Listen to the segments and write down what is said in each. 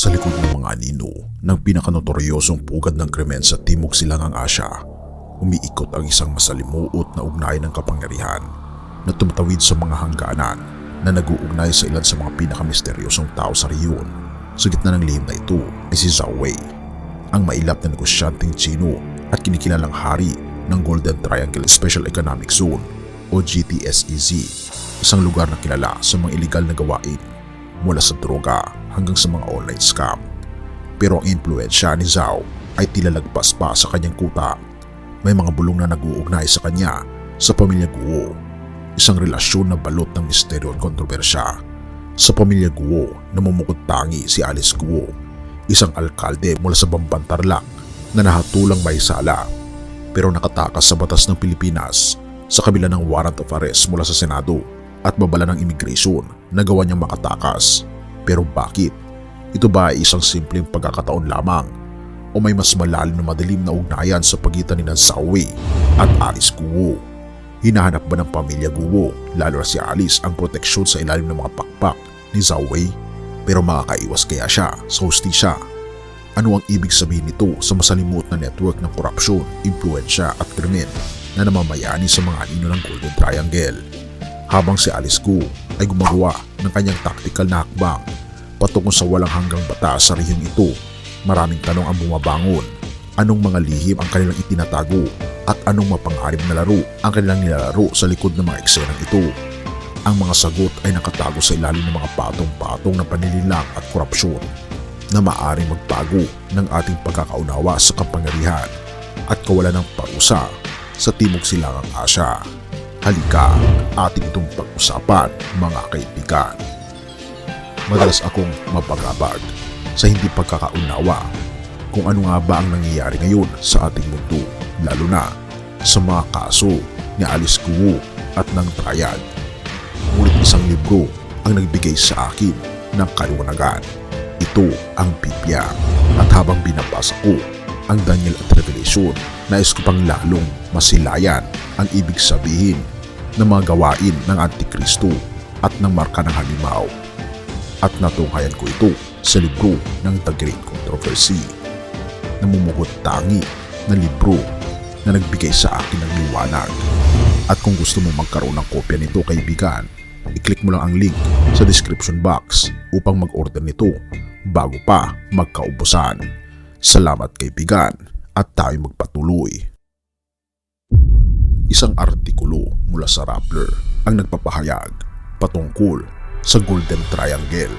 Sa likod ng mga anino ng pinakanotoryosong pugad ng krimen sa Timog Silangang Asya, umiikot ang isang masalimuot na ugnayan ng kapangyarihan na tumatawid sa mga hangganan na nag-uugnay sa ilan sa mga pinakamisteryosong tao sa rehiyon. Sa gitna ng lihim na ito ay si Zhao Wei, ang mailap na negosyanteng Tsino at kinikilalang hari ng Golden Triangle Special Economic Zone o GTSEZ, isang lugar na kilala sa mga iligal na gawain mula sa droga hanggang sa mga online scam. Pero ang impluensya ni Zhao ay tila lagpas pa sa kanyang kuta. May mga bulong na nag-uugnay sa kanya sa pamilya Guo, isang relasyon na balot ng misteryo at kontrobersya. Sa pamilya Guo, namumukod tangi si Alice Guo, isang alkalde mula sa Bamban Tarlac na nahatulang may sala pero nakatakas sa batas ng Pilipinas sa kabila ng warrant of arrest mula sa Senado at babala ng immigration na gawa niyang makatakas. Pero bakit? Ito ba ay isang simpleng pagkakataon lamang o may mas malalim na madilim na ugnayan sa pagitan ni Zhao Wei at Alice Guo? Hinahanap ba ng pamilya Guo, lalo na si Alice, ang proteksyon sa ilalim ng mga pakpak ni Zhao Wei? Pero makakaiwas kaya siya sa hustisya? Ano ang ibig sabihin nito sa masalimuot na network ng korupsyon, impluensya at krimen na namamayani sa mga anino ng Golden Triangle? Habang si Alice Guo ay gumagawa ng kanyang tactical na hakbang patungo sa walang hanggang batas sa rehiyong ito, maraming tanong ang bumabangon. Anong mga lihim ang kanilang itinatago at anong mapangarib na laro ang kanilang nilalaro sa likod ng mga eksenang ito? Ang mga sagot ay nakatago sa ilalim ng mga patong-patong na panililang at korupsyon na maaaring magbago ng ating pagkakaunawa sa kapangyarihan at kawalan ng parusa sa Timog Silangang Asya. Halika, ating itong pag-usapan, mga kaibigan. Madalas akong mapagabag sa hindi pagkakaunawa kung ano nga ba ang nangyayari ngayon sa ating mundo, lalo na sa mga kaso ni Alice Guo at ng Triad. Ngunit isang libro ang nagbigay sa akin ng kaliwanagan. Ito ang Biblia, at habang binabasa ko ang Daniel at Revelation, nais ko pang lalong masilayan ang ibig sabihin ng mga gawain ng Antikristo at ng marka ng halimaw. At natunghayan ko ito sa libro ng The Great Controversy. Namumugot tangi na libro na nagbigay sa akin ng liwanag. At kung gusto mo magkaroon ng kopya nito, kaibigan, i-click mo lang ang link sa description box upang mag-order nito bago pa magkaubusan. Salamat kaibigan, at tayo magpatuloy. Isang artikulo mula sa Rappler ang nagpapahayag patungkol sa Golden Triangle,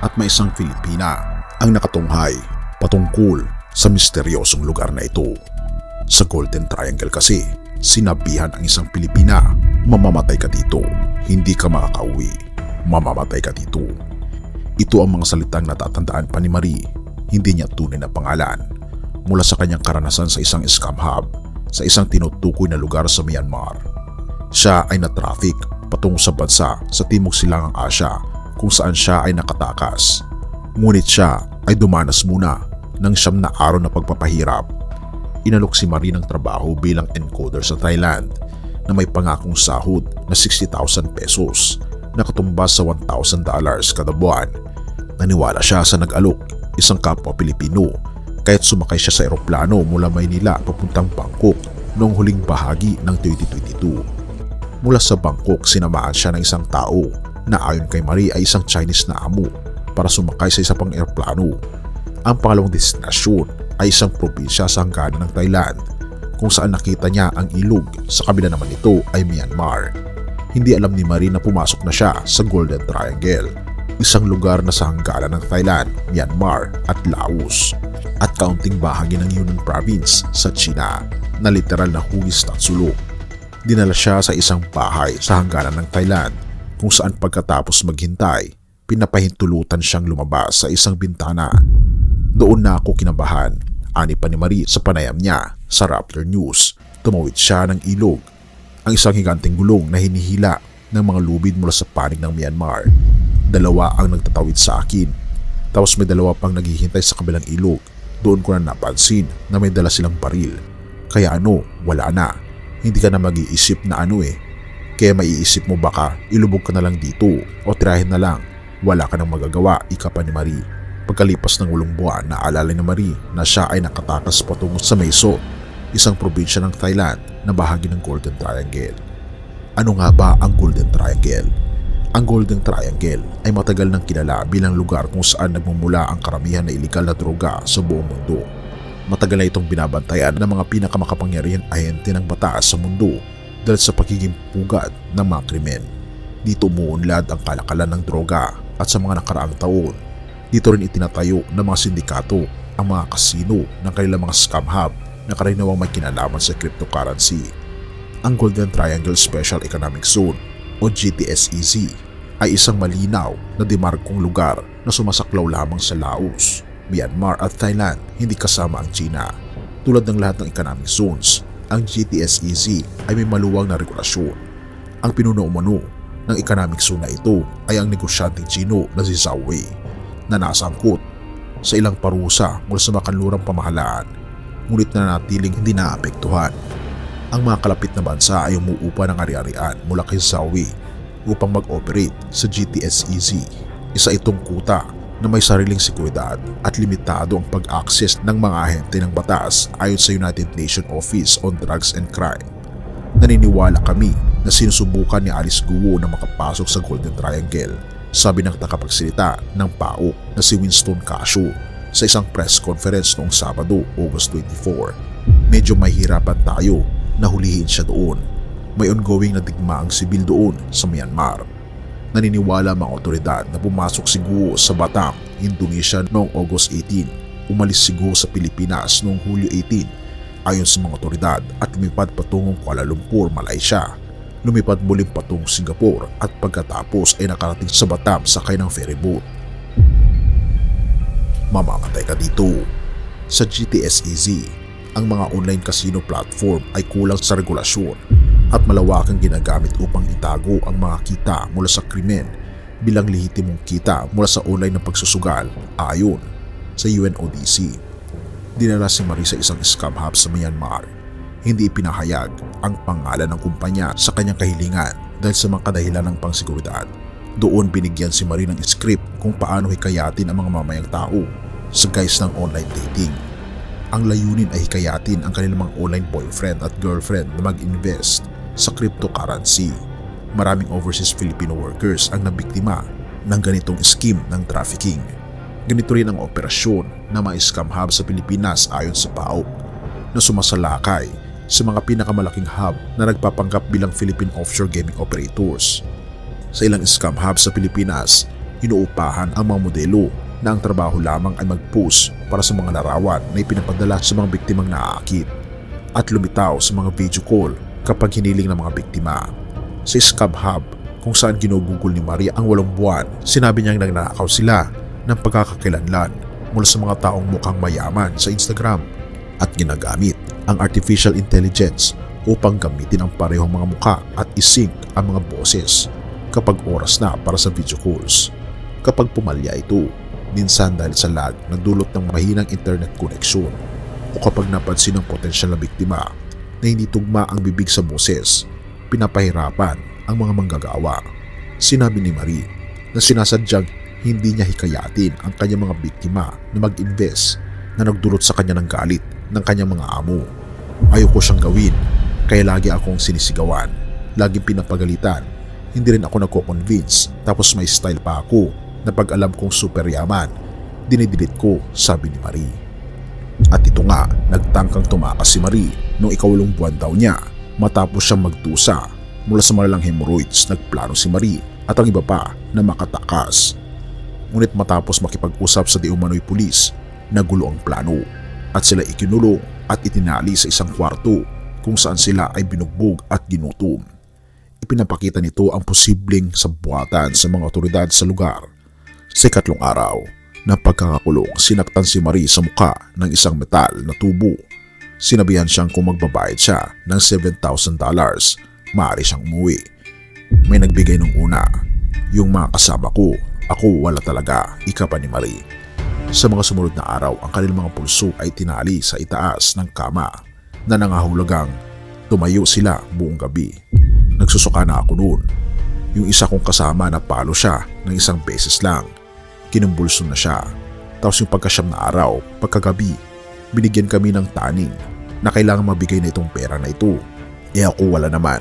at may isang Filipina ang nakatunghay patungkol sa misteryosong lugar na ito. Sa Golden Triangle kasi, sinabihan ang isang Pilipina, mamamatay ka dito, hindi ka makakauwi, mamamatay ka dito. Ito ang mga salitang natatandaan pa ni Marie, hindi niya tunay na pangalan, mula sa kanyang karanasan sa isang scam hub sa isang tinutukoy na lugar sa Myanmar. Siya ay na-traffic patungo sa bansa sa Timog Silangang Asya kung saan siya ay nakatakas. Ngunit siya ay dumanas muna ng 9 na araw na pagpapahirap. Inalok si Marie ng trabaho bilang encoder sa Thailand na may pangakong sahod na 60,000 pesos na katumbas sa $1,000 kada buwan. Naniwala siya sa nag-alok, isang kapwa Pilipino, kaya't sumakay siya sa eroplano mula Maynila papuntang Bangkok noong huling bahagi ng 2022. Mula sa Bangkok, sinamaan siya ng isang tao na ayon kay Marie ay isang Chinese na amo para sumakay sa isa pang eroplano. Ang pangalawang destinasyon ay isang probinsya sa hangganan ng Thailand kung saan nakita niya ang ilog, sa kabila naman nito ay Myanmar. Hindi alam ni Marie na pumasok na siya sa Golden Triangle, isang lugar na sa hangganan ng Thailand, Myanmar at Laos, at kaunting bahagi ng Yunnan Province sa China na literal na hugis at sulok. Dinala siya sa isang bahay sa hangganan ng Thailand kung saan pagkatapos maghintay, pinapahintulutan siyang lumabas sa isang bintana. Doon na ako kinabahan, ani pa ni Marie sa panayam niya sa Rappler News. Tumawid siya ng ilog, ang isang higanteng gulong na hinihila ng mga lubid mula sa panig ng Myanmar. 2 ang nagtatawid sa akin, tapos may 2 pang naghihintay sa kabilang ilog. Doon ko na napansin na may dala silang baril. Kaya wala na. Hindi ka na mag-iisip na Kaya maiisip mo baka ilubog ka na lang dito o tirahin na lang. Wala ka nang magagawa, ika pa ni Marie. Pagkalipas ng 8 buwan, naalala ni Marie na siya ay nakatakas patungo sa Mae Sot, isang probinsya ng Thailand na bahagi ng Golden Triangle. Ano nga ba ang Golden Triangle? Ang Golden Triangle ay matagal nang kilala bilang lugar kung saan nagmumula ang karamihan na iligal na droga sa buong mundo. Matagal na itong binabantayan ng mga pinakamakapangyarihang ahente ng batas sa mundo dahil sa pagiging pugad ng mga krimen. Dito umuunlad ang kalakalan ng droga at sa mga nakaraang taon, dito rin itinatayo ng mga sindikato ang mga kasino ng kanilang mga scam hub na karaniwang may kinalaman sa cryptocurrency. Ang Golden Triangle Special Economic Zone o GTSEZ ay isang malinaw na demarkong lugar na sumasaklaw lamang sa Laos, Myanmar at Thailand, hindi kasama ang China. Tulad ng lahat ng economic zones, ang GTSEZ ay may maluwag na regulasyon. Ang pinuno umano ng economic zone na ito ay ang negosyanteng Chino na si Zhao Wei, na nasangkot sa ilang parusa mula sa makanlurang pamahalaan, ngunit nanatiling hindi naapektuhan. Ang mga kalapit na bansa ay umuupa ng ari-arian mula kay Zhao Wei upang mag-operate sa GTSEZ. Isa itong kuta na may sariling seguridad at limitado ang pag-access ng mga ahente ng batas ayon sa United Nations Office on Drugs and Crime. Naniniwala kami na sinusubukan ni Alice Guo na makapasok sa Golden Triangle, sabi ng takapagsalita ng PAOK na si Winston Casio sa isang press conference noong Sabado, August 24. Medyo mahirapan tayo na hulihin siya doon. May ongoing na digmaang sibil doon sa Myanmar. Naniniwala mga otoridad na pumasok si Guo sa Batam, Indonesia noong August 18. Umalis si Guo sa Pilipinas noong Hulyo 18 ayon sa mga otoridad at lumipad patungong Kuala Lumpur, Malaysia. Lumipad muling patungong Singapore at pagkatapos ay nakarating sa Batam sakay ng ferry boat. Mamamatay ka dito. Sa GTSEZ, ang mga online casino platform ay kulang sa regulasyon at malawakang ginagamit upang itago ang mga kita mula sa krimen bilang lehitimong kita mula sa online na pagsusugal ayon sa UNODC. Dinala si Marie sa isang scam hub sa Myanmar. Hindi ipinahayag ang pangalan ng kumpanya sa kanyang kahilingan dahil sa mga kadahilan ng pangsiguridad. Doon binigyan si Marie ng script kung paano hikayatin ang mga mamayang tao sa guise ng online dating. Ang layunin ay hikayatin ang kanilang mga online boyfriend at girlfriend na mag-invest sa cryptocurrency. Maraming overseas Filipino workers ang nabiktima ng ganitong scheme ng trafficking. Ganito rin ang operasyon ng mga scam hub sa Pilipinas ayon sa PAOK na sumasalakay sa mga pinakamalaking hub na nagpapanggap bilang Philippine Offshore Gaming Operators. Sa ilang scam hub sa Pilipinas, inuupahan ang mga modelo na ang trabaho lamang ay mag-post para sa mga larawan na ipinapadala sa mga biktimang naaakit at lumitaw sa mga video call kapag hiniling ng mga biktima. Sa scam hub kung saan ginugugol ni Maria ang 8 buwan, sinabi niyang nagnanakaw sila ng pagkakakilanlan mula sa mga taong mukhang mayaman sa Instagram at ginagamit ang artificial intelligence upang gamitin ang parehong mga mukha at isync ang mga boses kapag oras na para sa video calls. Kapag pumalya ito, minsan dahil sa lag na dulot ng mahinang internet connection o kapag napansin ng potensyal na biktima na hindi tugma ang bibig sa boses, pinapahirapan ang mga manggagawa. Sinabi ni Marie na sinasadyang hindi niya hikayatin ang kanyang mga biktima na mag-invest na nagdulot sa kanya ng galit ng kanyang mga amo. Ayoko siyang gawin, kaya lagi akong sinisigawan, laging pinapagalitan. Hindi rin ako nagko-convince, tapos may style pa ako na pag alam kong super yaman, dinidelete ko, sabi ni Marie. At ito nga, nagtangkang tumakas si Marie nung 8 buwan daw niya matapos siyang magdusa mula sa malalang hemorrhoids. Nagplano si Marie at ang iba pa na makatakas. Ngunit matapos makipag-usap sa di umano'y pulis, nagulo ang plano at sila ikinulong at itinali sa isang kwarto kung saan sila ay binugbog at ginutom. Ipinapakita nito ang posibleng sabuatan sa mga otoridad sa lugar. Sa 3 araw ng pagkakakulong, sinaktan si Marie sa mukha ng isang metal na tubo. Sinabihan siyang kung magbabayad siya ng $7,000, maaari siyang umuwi. May nagbigay ng una, yung mga kasama ko, ako wala talaga, ika pa ni Marie. Sa mga sumunod na araw, ang kanilang mga pulso ay tinali sa itaas ng kama na nangahulugang tumayo sila buong gabi. Nagsusuka na ako noon. Yung isa kong kasama na palo siya ng isang beses lang. Kinumbulso na siya. Tapos yung pagkasyam na araw, pagkagabi, binigyan kami ng taning na kailangan mabigay na itong pera na ito. Ako wala naman.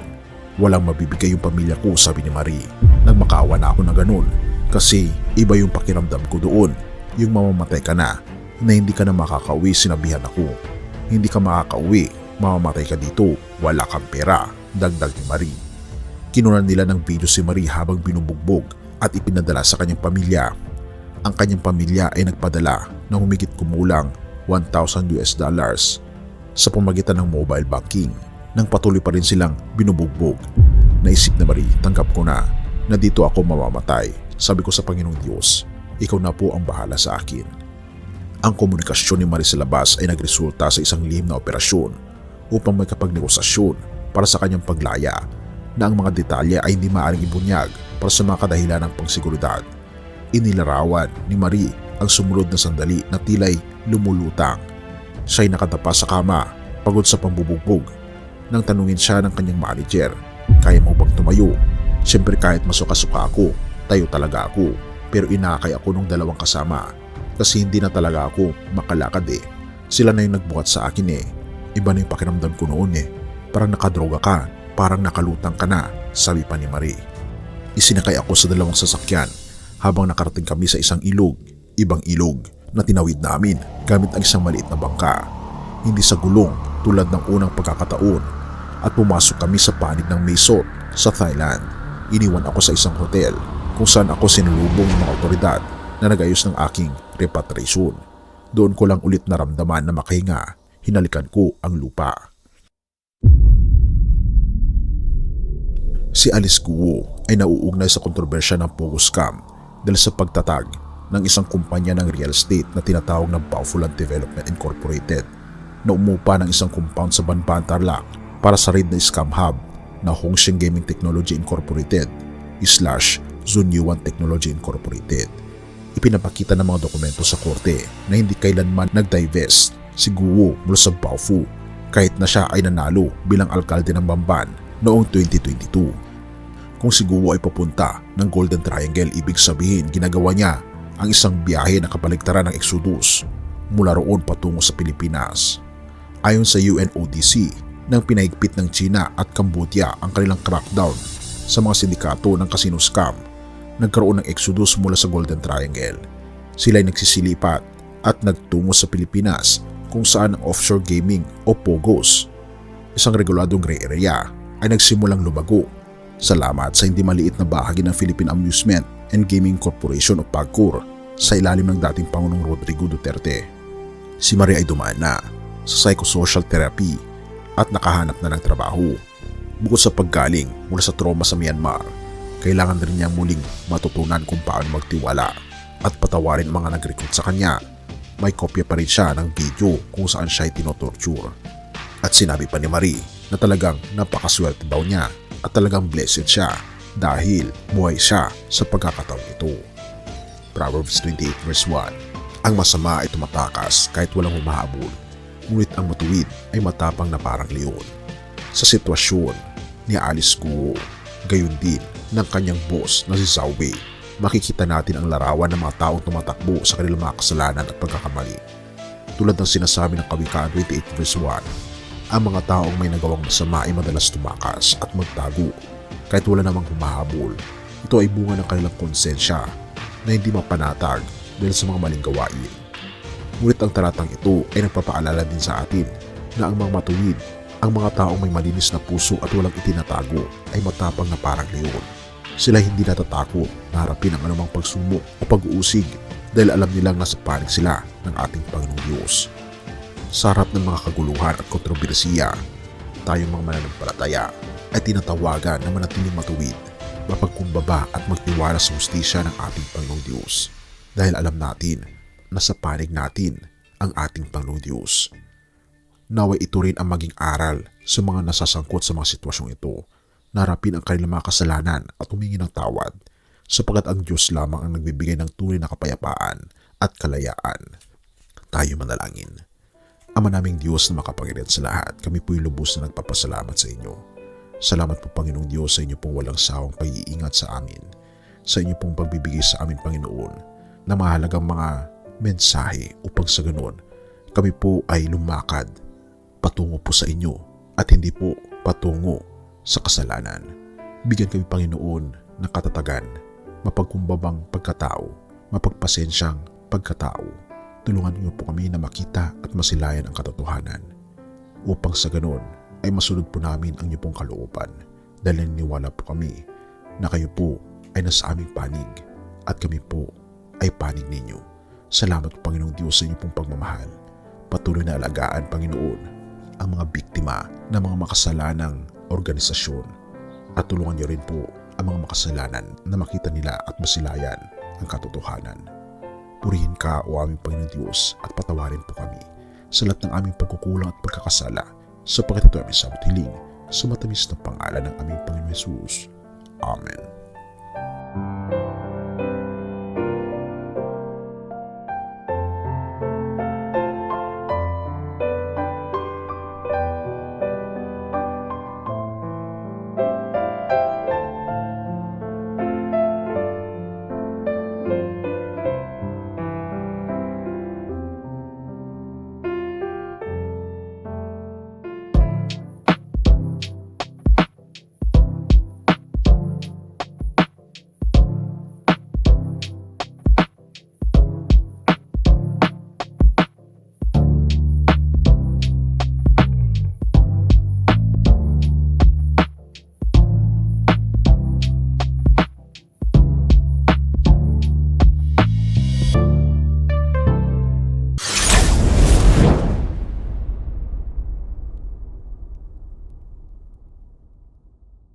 Walang mabibigay yung pamilya ko, sabi ni Marie. Nagmakaawa na ako na ganun kasi iba yung pakiramdam ko doon. Yung mamamatay ka na hindi ka na makakauwi, sinabihan ako. Hindi ka makakauwi, mamamatay ka dito, wala kang pera, dagdag ni Marie. Kinunan nila ng video si Marie habang binubugbog at ipinadala sa kanyang pamilya. Ang kanyang pamilya ay nagpadala ng humigit kumulang $1,000 sa pamagitan ng mobile banking nang patuloy pa rin silang binubugbog. Naisip na Marie, tanggap ko na dito ako mamamatay. Sabi ko sa Panginoong Diyos, ikaw na po ang bahala sa akin. Ang komunikasyon ni Marie sa labas ay nagresulta sa isang lihim na operasyon upang may kapagnegosasyon para sa kanyang paglaya na ang mga detalye ay hindi maaaring ibunyag para sa mga kadahilan ng pangseguridad. Inilarawan ni Marie ang sumunod na sandali na tila'y lumulutang. Siya'y nakatapa sa kama, pagod sa pambubugbog. Nang tanungin siya ng kanyang manager, kaya mo bang tumayo? Siyempre kahit masuka-suka ako, tayo talaga ako. Pero inakay ako nung dalawang kasama kasi hindi na talaga ako makalakad eh. Sila na yung nagbuhat sa akin eh. Iba na yung pakiramdam ko noon eh. Parang nakadroga ka, parang nakalutang ka na, sabi pa ni Marie. Isinakay ako sa dalawang sasakyan habang nakarating kami sa isang ilog, ibang ilog na tinawid namin gamit ang isang maliit na bangka. Hindi sa gulong tulad ng unang pagkakataon at pumasok kami sa panig ng Mae Sot sa Thailand. Iniwan ako sa isang hotel kung saan ako sinulubong ng mga otoridad na nagayos ng aking repatriation. Doon ko lang ulit naramdaman na makahinga, hinalikan ko ang lupa. Si Alice Guo ay nauugnay sa kontrobersya ng Pogo Scam dahil sa pagtatag ng isang kumpanya ng real estate na tinatawag na Baofulan Development Incorporated na umupa ng isang compound sa Banban, Tarlac para sa raid na scam hub na Hongsheng Gaming Technology Incorporated / Zunyuan Technology Incorporated. Ipinapakita ng mga dokumento sa korte na hindi kailanman nag-divest si Guo mula sa Baofu kahit na siya ay nanalo bilang alkalde ng Bamban noong 2022. Kung si Guo ay papunta ng Golden Triangle, ibig sabihin ginagawa niya ang isang biyahe na kabaligtaran ng Exodus mula roon patungo sa Pilipinas. Ayon sa UNODC, nang pinahigpit ng China at Cambodia ang kanilang crackdown sa mga sindikato ng casino scam, nagkaroon ng Exodus mula sa Golden Triangle. Sila ay nagsisilipat at nagtungo sa Pilipinas kung saan ang offshore gaming o POGOs, isang reguladong gray area, ay nagsimulang lumago. Salamat sa hindi maliit na bahagi ng Philippine Amusement and Gaming Corporation o PAGCOR sa ilalim ng dating Pangulong Rodrigo Duterte. Si Marie ay dumaan na sa psychosocial therapy at nakahanap na ng trabaho. Bukod sa paggaling mula sa trauma sa Myanmar, kailangan rin niya muling matutunan kung paano magtiwala at patawarin ang mga nag-recruit sa kanya. May kopya pa rin siya ng video kung saan siya ay tinotorture. At sinabi pa ni Marie na talagang napakaswerte daw niya at talagang blessed siya dahil buhay siya sa pagkakataon ito. Proverbs 28 verse 1. Ang masama ay tumatakas kahit walang humahabol, ngunit ang matuwid ay matapang na parang leon. Sa sitwasyon ni Alice Guo, gayon din ng kanyang boss na si Zhao Wei, makikita natin ang larawan ng mga taong tumatakbo sa kanilang mga kasalanan at pagkakamali. Tulad ng sinasabi ng Kawikaan 28 verse 1, ang mga taong may nagawang masama ay madalas tumakas at magtago kahit wala namang humahabol. Ito ay bunga ng kanilang konsensya na hindi mapanatag dahil sa mga maling gawain. Ngunit ang talatang ito ay nagpapaalala din sa atin na ang mga matuwid, ang mga taong may malinis na puso at walang itinatago ay matapang na parang leon. Sila hindi natatakot na harapin ang anumang pagsubok o pag-uusig dahil alam nilang nasa panig sila ng ating Panginoong Diyos. Sa harap ng mga kaguluhan at kontrobersiya, tayong mga mananampalataya ay tinatawagan na manatiling matuwid, mapagkumbaba at magtiwala sa hustisya ng ating Panginoong Diyos dahil alam natin na sa panig natin ang ating Panginoong Diyos. Naway ito rin ang maging aral sa mga nasasangkot sa mga sitwasyong ito, na harapin ang kanilang mga kasalanan at humingi ng tawad sapagkat ang Diyos lamang ang nagbibigay ng tunay na kapayapaan at kalayaan. Tayo manalangin. Ama naming Diyos na makapangyarihan sa lahat, kami po'y lubos na nagpapasalamat sa inyo. Salamat po Panginoong Diyos sa inyo pong walang sawang pag-iingat sa amin, sa inyo pong pagbibigay sa amin Panginoon ng mahalagang mga mensahe upang sa ganon kami po ay lumakad patungo po sa inyo at hindi po patungo sa kasalanan. Bigyan kami, Panginoon, ng katatagan, mapagkumbabang pagkatao, mapagpasensyang pagkatao. Tulungan niyo po kami na makita at masilayan ang katotohanan upang sa ganon ay masunod po namin ang inyong pong kalooban dahil naniniwala po kami na kayo po ay nasa aming panig at kami po ay panig ninyo. Salamat po, Panginoong Diyos, sa inyong pong pagmamahal. Patuloy na alagaan, Panginoon, ang mga biktima ng mga makasalanang organisasyon at tulungan niyo rin po ang mga makasalanan na makita nila at masilayan ang katotohanan. Purihin ka, o aming Panginoong Diyos, at patawarin po kami sa lahat ng aming pagkukulang at pagkakasala sa pagkatito aming sa hiling sa matamis na pangalan ng aming Panginoong Hesus. Amen.